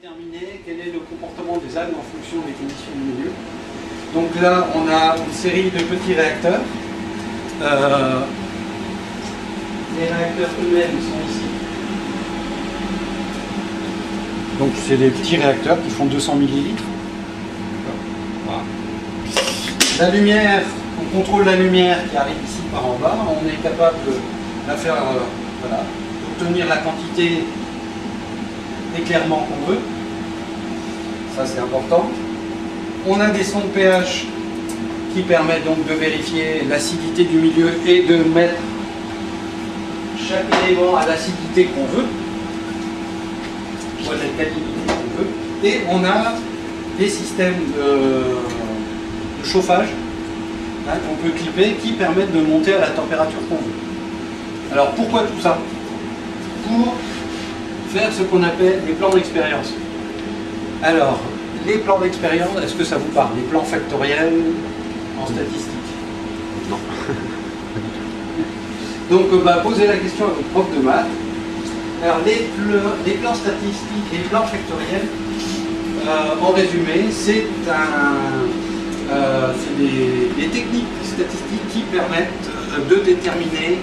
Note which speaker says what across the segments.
Speaker 1: déterminer quel est le comportement des algues en fonction des conditions du milieu. Donc là, on a une série de petits réacteurs. Les réacteurs eux-mêmes sont ici. Donc c'est des petits réacteurs qui font 200 millilitres. Voilà. La lumière, on contrôle la lumière qui arrive ici par en bas. On est capable de la faire, voilà, d'obtenir la quantité d'éclairement qu'on veut. Ça c'est important. On a des sondes pH qui permettent donc de vérifier l'acidité du milieu et de mettre chaque élément à l'acidité qu'on veut, ou à la qualité qu'on veut. Et on a des systèmes de chauffage qu'on peut clipper qui permettent de monter à la température qu'on veut. Alors pourquoi tout ça? Pour faire ce qu'on appelle des plans d'expérience. Alors, les plans d'expérience, est-ce que ça vous parle? Les plans factoriels en statistique?
Speaker 2: Non.
Speaker 1: Donc, posez la question à votre prof de maths. Alors, les plans statistiques et les plans factoriels, en résumé, c'est des techniques statistiques qui permettent de déterminer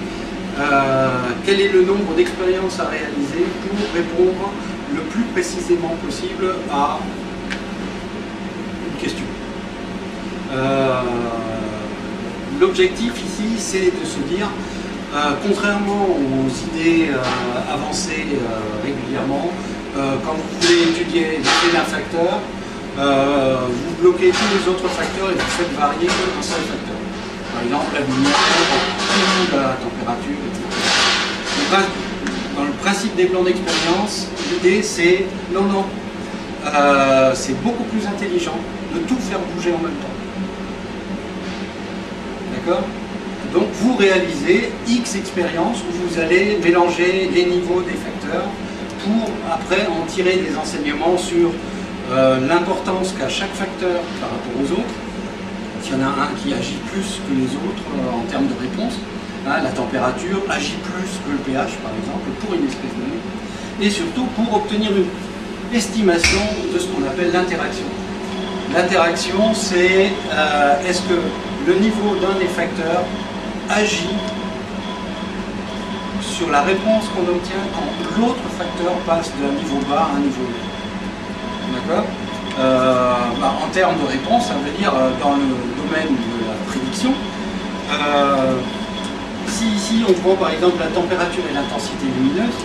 Speaker 1: quel est le nombre d'expériences à réaliser pour répondre le plus précisément possible à une question. L'objectif ici, c'est de se dire, contrairement aux idées avancées régulièrement, quand vous voulez étudier l'effet d'un facteur, vous bloquez tous les autres facteurs et vous faites varier qu'un seul facteur. Par exemple, la lumière, la température, etc. Dans le principe des plans d'expérience, l'idée c'est, non, c'est beaucoup plus intelligent de tout faire bouger en même temps. D'accord? Donc vous réalisez X expériences où vous allez mélanger les niveaux des facteurs pour après en tirer des enseignements sur l'importance qu'a chaque facteur par rapport aux autres. S'il y en a un qui agit plus que les autres en termes de réponse, la température agit plus que le pH par exemple pour une espèce donnée, et surtout pour obtenir une estimation de ce qu'on appelle l'interaction. L'interaction, c'est est-ce que le niveau d'un des facteurs agit sur la réponse qu'on obtient quand l'autre facteur passe d'un niveau bas à un niveau haut. D'accord? En termes de réponse, ça veut dire dans le domaine de la prédiction, si ici on prend par exemple la température et l'intensité lumineuse,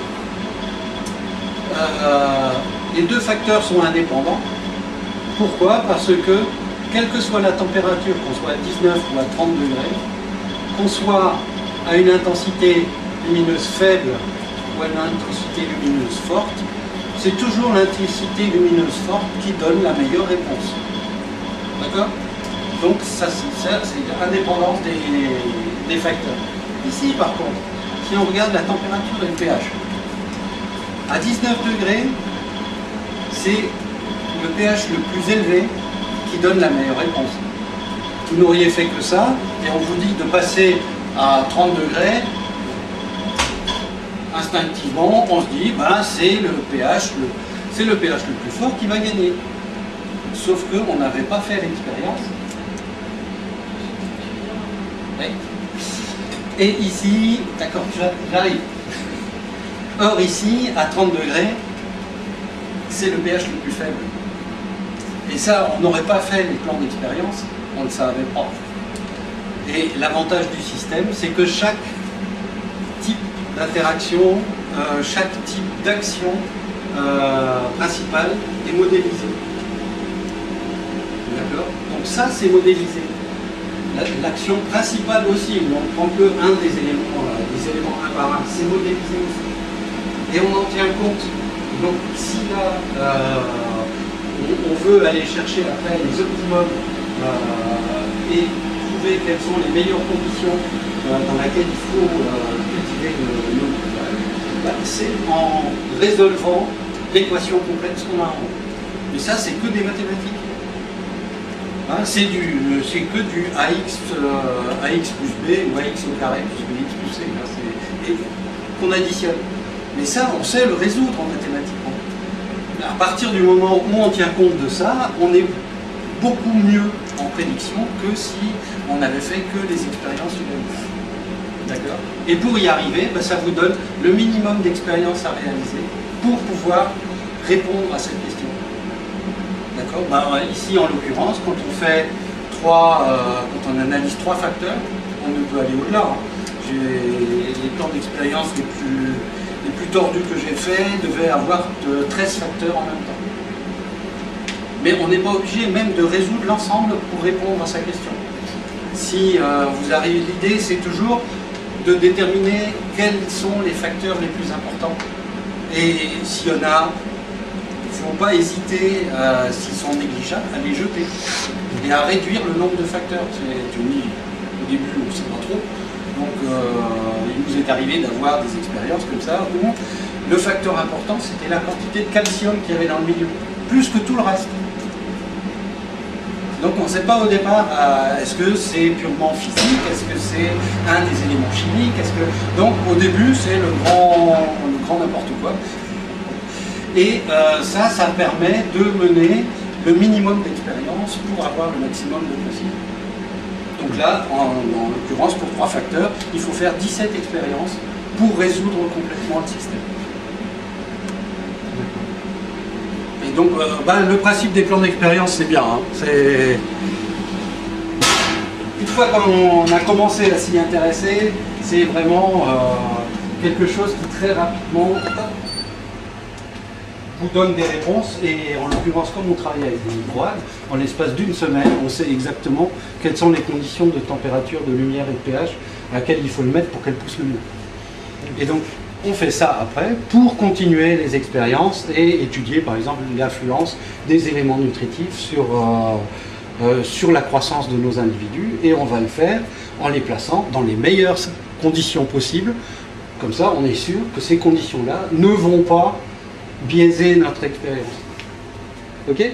Speaker 1: les deux facteurs sont indépendants. Pourquoi? Parce que quelle que soit la température, qu'on soit à 19 ou à 30 degrés, qu'on soit à une intensité lumineuse faible ou à une intensité lumineuse forte, c'est toujours l'intensité lumineuse forte qui donne la meilleure réponse. D'accord? Donc ça c'est l'indépendance des facteurs. Ici par contre, si on regarde la température et le pH, à 19 degrés, c'est le pH le plus élevé qui donne la meilleure réponse. Vous n'auriez fait que ça, et on vous dit de passer à 30 degrés, instinctivement, on se dit, c'est le pH le plus fort qui va gagner. Sauf qu'on n'avait pas fait l'expérience. Oui. Et ici, d'accord, j'arrive. Or ici, à 30 degrés, c'est le pH le plus faible. Et ça, on n'aurait pas fait les plans d'expérience, on ne le savait pas. Et l'avantage du système, c'est que chaque type d'interaction, chaque type d'action principale est modélisé. D'accord? Donc ça, c'est modélisé. L'action principale aussi, où on ne prend que un des éléments un par un, c'est modélisé aussi. Et on en tient compte. Donc si là, on veut aller chercher après les optimums et trouver quelles sont les meilleures conditions dans lesquelles il faut cultiver nos cultures, c'est en résolvant l'équation complexe qu'on a en haut. Mais ça, c'est que des mathématiques. C'est que du AX plus B ou AX au carré plus BX plus C et qu'on additionne. Mais ça, on sait le résoudre en mathématiques. à partir du moment où on tient compte de ça, on est beaucoup mieux en prédiction que si on n'avait fait que les expériences humaines. D'accord. Et pour y arriver, ça vous donne le minimum d'expérience à réaliser pour pouvoir répondre à cette question. D'accord. Ici, en l'occurrence, quand on analyse 3 facteurs, on ne peut aller au-delà. Les plans d'expérience les plus tordus que j'ai faits devaient avoir 13 facteurs en même temps. Mais on n'est pas obligé même de résoudre l'ensemble pour répondre à sa question. Si vous arrivez, l'idée c'est toujours de déterminer quels sont les facteurs les plus importants. Et s'il y en a, il ne faut pas hésiter, s'ils sont négligeables, à les jeter et à réduire le nombre de facteurs. Tu me dis, au début, on ne sait pas trop. Donc, il nous est arrivé d'avoir des expériences comme ça où le facteur important, c'était la quantité de calcium qu'il y avait dans le milieu, plus que tout le reste. Donc on ne sait pas au départ, est-ce que c'est purement physique, est-ce que c'est un des éléments chimiques, donc au début c'est le grand n'importe quoi. Et ça permet de mener le minimum d'expérience pour avoir le maximum de possible. Donc là, en l'occurrence, pour 3 facteurs, il faut faire 17 expériences pour résoudre complètement le système. Et donc, le principe des plans d'expérience, c'est bien. Une fois qu'on a commencé à s'y intéresser, c'est vraiment quelque chose qui très rapidement vous donne des réponses. Et en l'occurrence, comme on travaille avec des micro-algues, en l'espace d'une semaine, on sait exactement quelles sont les conditions de température, de lumière et de pH à laquelle il faut le mettre pour qu'elle pousse le mieux. Et donc, on fait ça après pour continuer les expériences et étudier par exemple l'influence des éléments nutritifs sur la croissance de nos individus, et on va le faire en les plaçant dans les meilleures conditions possibles. Comme ça, on est sûr que ces conditions-là ne vont pas biaiser notre expérience. Ok ?